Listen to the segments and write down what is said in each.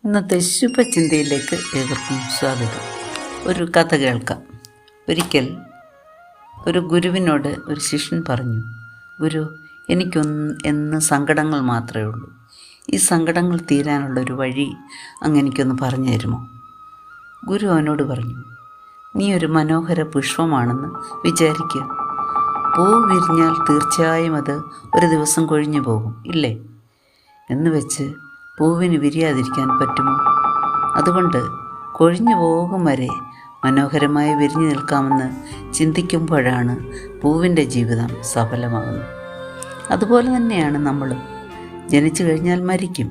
ഇന്നത്തെ ശുഭചിന്തയിലേക്ക് ഏവർക്കും സ്വാഗതം. ഒരു കഥ കേൾക്കാം. ഒരിക്കൽ ഒരു ഗുരുവിനോട് ഒരു ശിഷ്യൻ പറഞ്ഞു, ഗുരു, എനിക്കൊന്ന് സങ്കടങ്ങൾ മാത്രമേ ഉള്ളൂ. ഈ സങ്കടങ്ങൾ തീരാനുള്ളൊരു വഴി അങ്ങ് എനിക്കൊന്ന് പറഞ്ഞു തരുമോ? ഗുരു അവനോട് പറഞ്ഞു, നീ ഒരു മനോഹര പുഷ്പമാണെന്ന് വിചാരിക്കുക. പൂ വിരിഞ്ഞാൽ തീർച്ചയായും അത് ഒരു ദിവസം കൊഴിഞ്ഞു പോകും, ഇല്ലേ? എന്ന് വെച്ച് പൂവിന് വിരിയാതിരിക്കാൻ പറ്റുമോ? അതുകൊണ്ട് കൊഴിഞ്ഞു പോകും വരെ മനോഹരമായി വിരിഞ്ഞു നിൽക്കാമെന്ന് ചിന്തിക്കുമ്പോഴാണ് പൂവിൻ്റെ ജീവിതം സഫലമാകുന്നത്. അതുപോലെ തന്നെയാണ് നമ്മളും. ജനിച്ചു കഴിഞ്ഞാൽ മരിക്കും.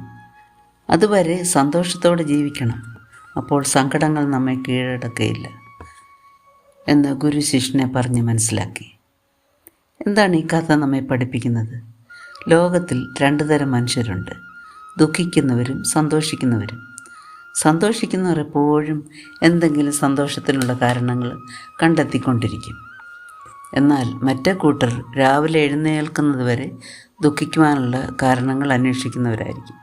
അതുവരെ സന്തോഷത്തോടെ ജീവിക്കണം. അപ്പോൾ സങ്കടങ്ങൾ നമ്മെ കീഴടക്കുകയില്ല എന്ന് ഗുരു ശിഷ്യനെ പറഞ്ഞ് മനസ്സിലാക്കി. എന്താണ് ഈ കഥ നമ്മെ പഠിപ്പിക്കുന്നത്? ലോകത്തിൽ രണ്ടു തരം മനുഷ്യരുണ്ട്, ദുഃഖിക്കുന്നവരും സന്തോഷിക്കുന്നവരും. സന്തോഷിക്കുന്നവർ എപ്പോഴും എന്തെങ്കിലും സന്തോഷത്തിനുള്ള കാരണങ്ങൾ കണ്ടെത്തിക്കൊണ്ടിരിക്കും. എന്നാൽ മറ്റേ കൂട്ടർ രാവിലെ എഴുന്നേൽക്കുന്നത് വരെ ദുഃഖിക്കുവാനുള്ള കാരണങ്ങൾ അന്വേഷിക്കുന്നവരായിരിക്കും.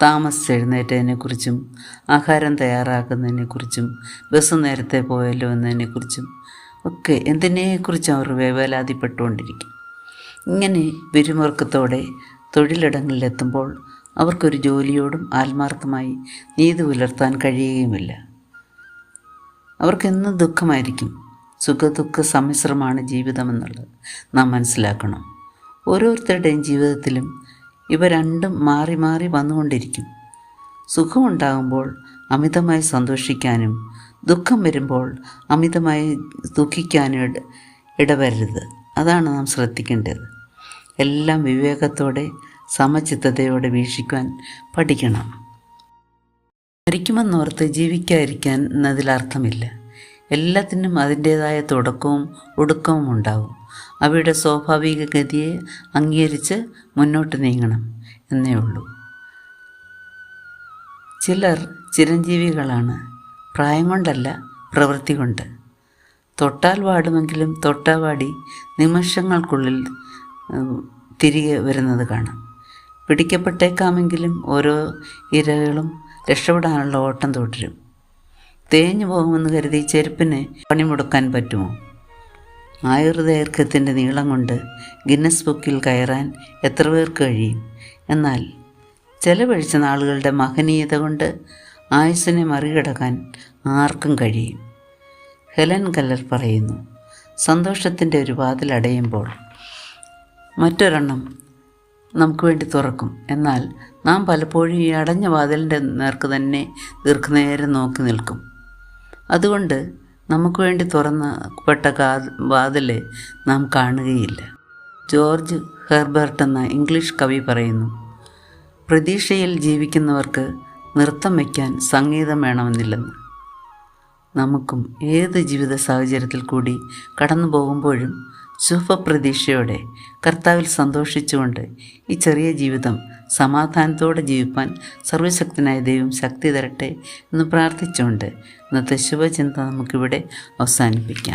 താമസിച്ചെഴുന്നേറ്റതിനെക്കുറിച്ചും ആഹാരം തയ്യാറാക്കുന്നതിനെക്കുറിച്ചും ബസ് നേരത്തെ പോയല്ലോ എന്നതിനെക്കുറിച്ചും ഒക്കെ എന്തിനെക്കുറിച്ചും അവർ വേവലാതിപ്പെട്ടുകൊണ്ടിരിക്കും. ഇങ്ങനെ പിരിമുറുക്കത്തോടെ തൊഴിലിടങ്ങളിലെത്തുമ്പോൾ അവർക്കൊരു ജോലിയോടും ആത്മാർത്ഥമായി നീതി പുലർത്താൻ കഴിയുകയുമില്ല. അവർക്കെന്നും ദുഃഖമായിരിക്കും. സുഖദുഃഖ സമ്മിശ്രമാണ് ജീവിതമെന്നുള്ളത് നാം മനസ്സിലാക്കണം. ഓരോരുത്തരുടെയും ജീവിതത്തിലും ഇവ രണ്ടും മാറി മാറി വന്നുകൊണ്ടിരിക്കും. സുഖമുണ്ടാകുമ്പോൾ അമിതമായി സന്തോഷിക്കാനും ദുഃഖം വരുമ്പോൾ അമിതമായി ദുഃഖിക്കാനും ഇടവരരുത്. അതാണ് നാം ശ്രദ്ധിക്കേണ്ടത്. എല്ലാം വിവേകത്തോടെ സമചിത്തതയോടെ വീക്ഷിക്കുവാൻ പഠിക്കണം. മരിക്കുമെന്നോർത്ത് ജീവിക്കാതിരിക്കാൻ എന്നതിലർത്ഥമില്ല. എല്ലാത്തിനും അതിൻ്റേതായ തുടക്കവും ഒടുക്കവും ഉണ്ടാവും. അവയുടെ സ്വാഭാവിക ഗതിയെ അംഗീകരിച്ച് മുന്നോട്ട് നീങ്ങണം എന്നേ ഉള്ളൂ. ചിലർ ചിരഞ്ജീവികളാണ്, പ്രായം കൊണ്ടല്ല, പ്രവൃത്തി കൊണ്ട്. തൊട്ടാൽ വാടുമെങ്കിലും തൊട്ടാവാടി നിമിഷങ്ങൾക്കുള്ളിൽ തിരികെ വരുന്നത് കാണാം. പിടിക്കപ്പെട്ടേക്കാമെങ്കിലും ഓരോ ഇരകളും രക്ഷപ്പെടാനുള്ള ഓട്ടം തുടരും. തേഞ്ഞു പോകുമെന്ന് കരുതി ചെരുപ്പിന് പണിമുടക്കാൻ പറ്റുമോ? ആയുർദൈർഘ്യത്തിൻ്റെ നീളം കൊണ്ട് ഗിന്നസ് ബുക്കിൽ കയറാൻ എത്ര പേർക്ക് കഴിയും? എന്നാൽ ചെലവഴിച്ച നാളുകളുടെ മഹനീയത കൊണ്ട് ആയുസ്സിനെ മറികടക്കാൻ ആർക്കും കഴിയും. ഹെലൻ കെല്ലർ പറയുന്നു, സന്തോഷത്തിൻ്റെ ഒരു വാതിൽ അടയുമ്പോൾ മറ്റൊരെണ്ണം നമുക്ക് വേണ്ടി തുറക്കും. എന്നാൽ നാം പലപ്പോഴും ഈ അടഞ്ഞ വാതിലിൻ്റെ നേർക്ക് തന്നെ ദീർഘനേരം നോക്കി നിൽക്കും. അതുകൊണ്ട് നമുക്ക് വേണ്ടി തുറന്നപ്പെട്ട വാതിൽ നാം കാണുകയില്ല. ജോർജ് ഹെർബർട്ട് എന്ന ഇംഗ്ലീഷ് കവി പറയുന്നു, പ്രതീക്ഷയിൽ ജീവിക്കുന്നവർക്ക് നൃത്തം വയ്ക്കാൻ സംഗീതം വേണമെന്നില്ലെന്ന്. നമുക്കും ഏത് ജീവിത സാഹചര്യത്തിൽ കൂടി കടന്നു പോകുമ്പോഴും ശുഭപ്രതീക്ഷയോടെ കർത്താവിൽ സന്തോഷിച്ചുകൊണ്ട് ഈ ചെറിയ ജീവിതം സമാധാനത്തോടെ ജീവിപ്പാൻ സർവശക്തനായ ദൈവം ശക്തി തരട്ടെ എന്ന് പ്രാർത്ഥിച്ചുകൊണ്ട് ഇന്നത്തെ ശുഭചിന്ത നമുക്കിവിടെ അവസാനിപ്പിക്കാം.